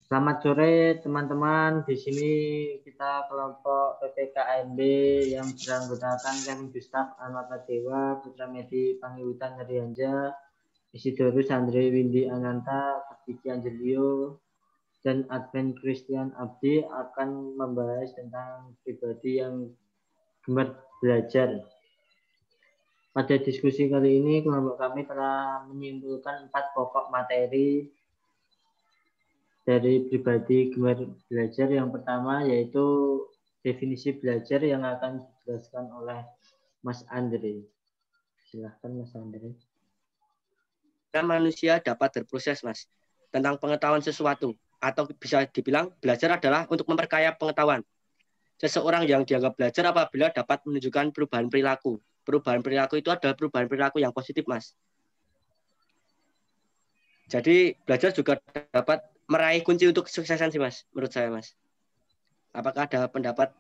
Selamat sore teman-teman. Di sini kita kelompok PPKMB yang beranggotakan Kevin Gustaf, Ahmad Dewa, Putra Medi, Pangiutan Harianja, Isidorus Andre Windy Ananta, Kiki Angelio, dan Advent Christian Abdi akan membahas tentang pribadi yang gemar belajar. Pada diskusi kali ini, kelompok kami telah menyimpulkan 4 pokok materi dari pribadi gemar belajar. Yang pertama yaitu definisi belajar yang akan dijelaskan oleh Mas Andre. Silahkan Mas Andre. Manusia dapat berproses, Mas, tentang pengetahuan sesuatu, atau bisa dibilang belajar adalah untuk memperkaya pengetahuan. Seseorang yang dianggap belajar apabila dapat menunjukkan perubahan perilaku. Perubahan perilaku itu adalah perubahan perilaku yang positif, Mas. Jadi belajar juga dapat meraih kunci untuk kesuksesan sih, Mas, menurut saya, Mas. Apakah ada pendapat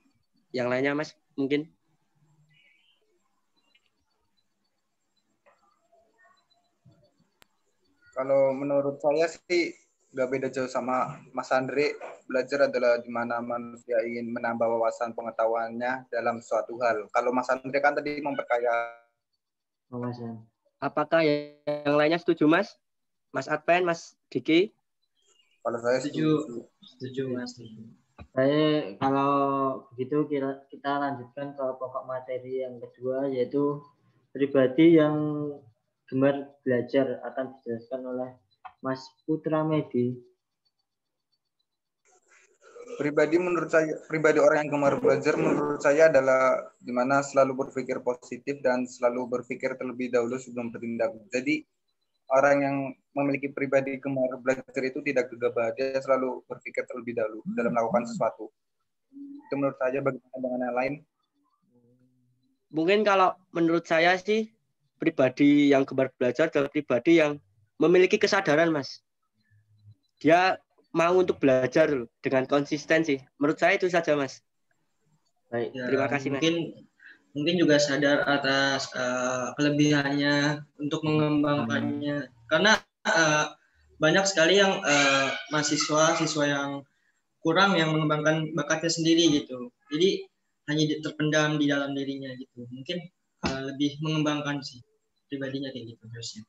yang lainnya, Mas? Mungkin. Kalau menurut saya sih nggak beda jauh sama Mas Andre. Belajar adalah di mana manusia ingin menambah wawasan pengetahuannya dalam suatu hal. Kalau Mas Andre kan tadi memperkaya wawasan. Apakah yang lainnya setuju, Mas? Mas Adven, Mas Diki? Kalau saya setuju Mas. Baik, kalau begitu kita lanjutkan ke pokok materi yang kedua, yaitu pribadi yang gemar belajar akan dijelaskan oleh Mas Putra Medi. Pribadi orang yang gemar belajar menurut saya adalah dimana selalu berpikir positif dan selalu berpikir terlebih dahulu sebelum bertindak. Jadi orang yang memiliki pribadi gemar belajar itu tidak gegabah, dia selalu berpikir terlebih dahulu dalam melakukan sesuatu. Itu menurut saya. Bagaimana dengan yang lain? Mungkin kalau menurut saya sih pribadi yang gemar belajar adalah pribadi yang memiliki kesadaran, Mas. Dia mau untuk belajar dengan konsistensi. Menurut saya itu saja, Mas. Baik, ya, terima kasih, Mas. Mungkin juga sadar atas kelebihannya untuk mengembangkannya. Karena banyak sekali yang siswa yang kurang yang mengembangkan bakatnya sendiri gitu. Jadi hanya terpendam di dalam dirinya gitu. Mungkin lebih mengembangkan sih pribadinya kayak gitu harusnya.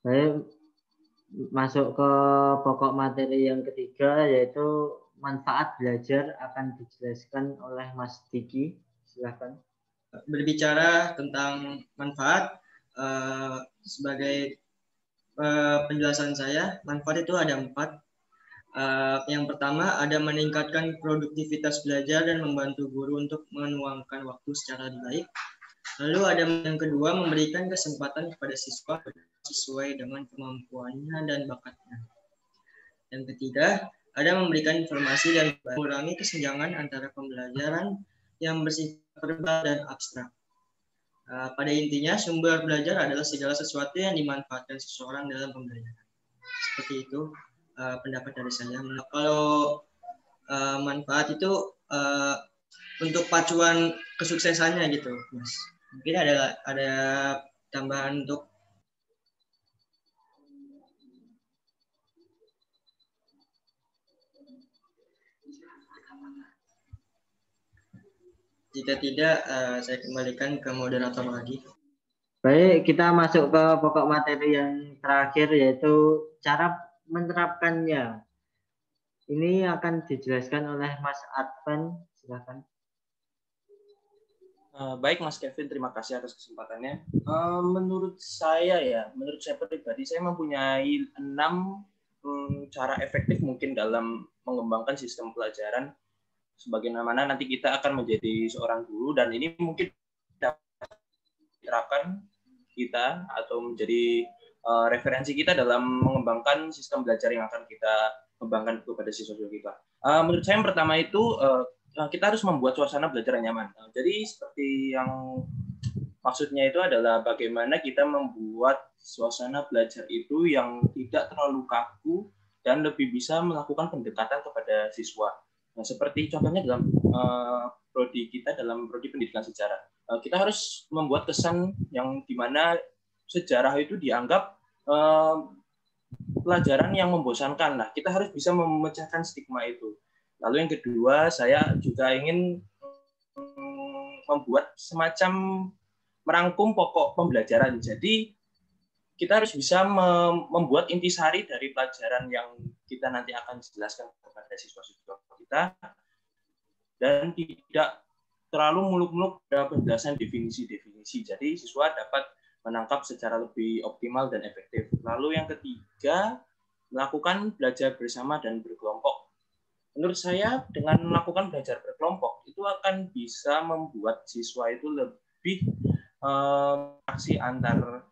Baik, masuk ke pokok materi yang ketiga, yaitu manfaat belajar akan dijelaskan oleh Mas Diki. Silakan. Berbicara tentang manfaat, sebagai penjelasan saya, manfaat itu ada 4. Yang pertama ada meningkatkan produktivitas belajar dan membantu guru untuk menuangkan waktu secara lebih baik. Lalu ada yang kedua, memberikan kesempatan kepada siswa sesuai dengan kemampuannya dan bakatnya. Yang ketiga, ada memberikan informasi dan mengurangi kesenjangan antara pembelajaran yang bersifat verbal dan abstrak. Pada intinya, sumber belajar adalah segala sesuatu yang dimanfaatkan seseorang dalam pembelajaran. Seperti itu pendapat dari saya. Kalau manfaat itu untuk pacuan kesuksesannya gitu, Mas. Mungkin ada tambahan untuk jika tidak, saya kembalikan ke moderator lagi. Baik, kita masuk ke pokok materi yang terakhir, yaitu cara menerapkannya. Ini akan dijelaskan oleh Mas Adven. Silakan. Baik Mas Kevin, terima kasih atas kesempatannya. Menurut saya pribadi, saya mempunyai 6 cara efektif mungkin dalam mengembangkan sistem pelajaran. Sebagaimana nanti kita akan menjadi seorang guru, dan ini mungkin dapat diterapkan kita atau menjadi referensi kita dalam mengembangkan sistem belajar yang akan kita kembangkan kepada siswa-siswa kita. Menurut saya yang pertama itu kita harus membuat suasana belajar yang nyaman. Jadi seperti yang maksudnya itu adalah bagaimana kita membuat suasana belajar itu yang tidak terlalu kaku dan lebih bisa melakukan pendekatan kepada siswa. Nah, seperti contohnya dalam prodi kita, dalam prodi pendidikan sejarah, kita harus membuat kesan yang dimana sejarah itu dianggap pelajaran yang membosankan. Nah, kita harus bisa memecahkan stigma itu. Lalu yang kedua, saya juga ingin membuat semacam merangkum pokok pembelajaran. Jadi kita harus bisa membuat intisari dari pelajaran yang kita nanti akan jelaskan kepada siswa-siswa kita, dan tidak terlalu muluk-muluk pada penjelasan definisi-definisi. Jadi siswa dapat menangkap secara lebih optimal dan efektif. Lalu yang ketiga, melakukan belajar bersama dan berkelompok. Menurut saya dengan melakukan belajar berkelompok itu akan bisa membuat siswa itu lebih aksi antar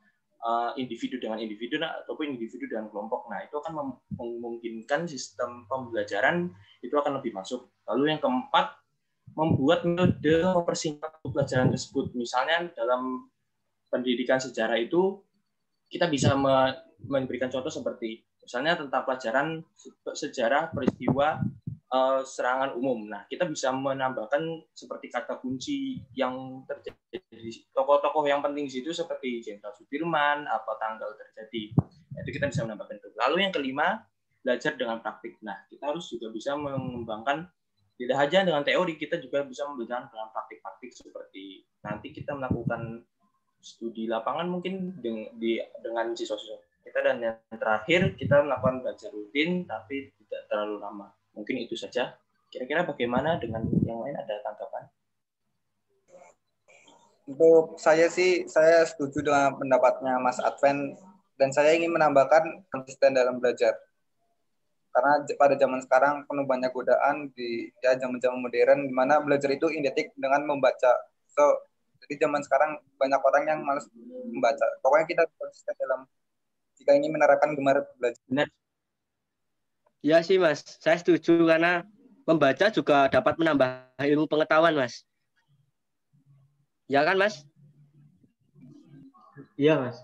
individu dengan individu ataupun individu dengan kelompok. Nah, itu akan memungkinkan sistem pembelajaran itu akan lebih masuk. Lalu yang keempat, membuat metode mempersingkat pelajaran tersebut. Misalnya dalam pendidikan sejarah itu kita bisa memberikan contoh seperti misalnya tentang pelajaran sejarah peristiwa serangan umum. Nah, kita bisa menambahkan seperti kata kunci yang terjadi, tokoh-tokoh yang penting di situ seperti Jenderal Sudirman, apa tanggal terjadi. Itu kita bisa menambahkan itu. Lalu yang kelima, belajar dengan praktik. Nah, kita harus juga bisa mengembangkan tidak hanya dengan teori, kita juga bisa memberikan dengan praktik-praktik seperti nanti kita melakukan studi lapangan mungkin dengan siswa-siswa kita, dan yang terakhir kita melakukan belajar rutin tapi tidak terlalu lama. Mungkin itu saja. Kira-kira bagaimana dengan yang lain, ada tanggapan? Untuk saya sih, saya setuju dengan pendapatnya Mas Adven, dan saya ingin menambahkan konsisten dalam belajar. Karena pada zaman sekarang penuh banyak godaan di zaman-zaman modern, di mana belajar itu identik dengan membaca. Jadi zaman sekarang banyak orang yang malas membaca. Pokoknya kita konsisten dalam jika ingin menerapkan gemar belajar. Benar. Ya sih Mas, saya setuju karena membaca juga dapat menambah ilmu pengetahuan Mas. Ya kan Mas? Iya Mas.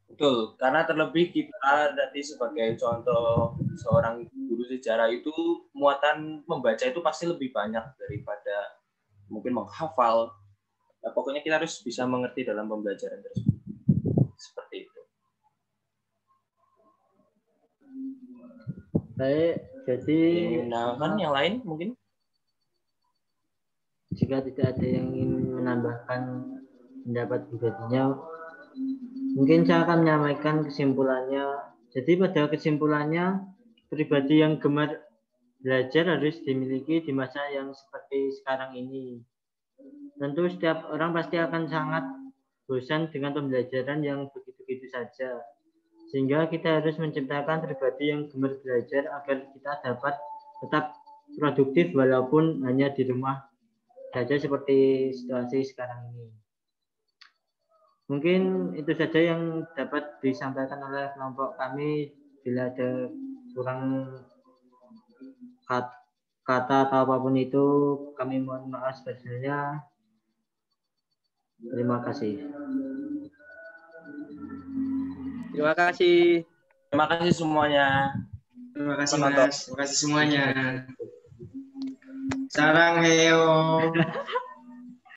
Betul, karena terlebih kita nanti sebagai contoh seorang guru sejarah itu muatan membaca itu pasti lebih banyak daripada mungkin menghafal. Nah, pokoknya kita harus bisa mengerti dalam pembelajaran tersebut. Seperti itu. Baik, jadi menambahkan yang lain mungkin? Jika tidak ada yang ingin menambahkan pendapat pribadinya, mungkin saya akan menyampaikan kesimpulannya. Jadi pada kesimpulannya, pribadi yang gemar belajar harus dimiliki di masa yang seperti sekarang ini. Tentu setiap orang pasti akan sangat bosan dengan pembelajaran yang begitu-begitu saja. Sehingga kita harus menciptakan pribadi yang gemar belajar agar kita dapat tetap produktif walaupun hanya di rumah saja seperti situasi sekarang ini. Mungkin itu saja yang dapat disampaikan oleh kelompok kami. Bila ada kurang kata atau apapun itu, kami mohon maaf sebesarnya. Terima kasih. Terima kasih. Terima kasih semuanya. Terima kasih Mas. Terima kasih semuanya. Sarang heo.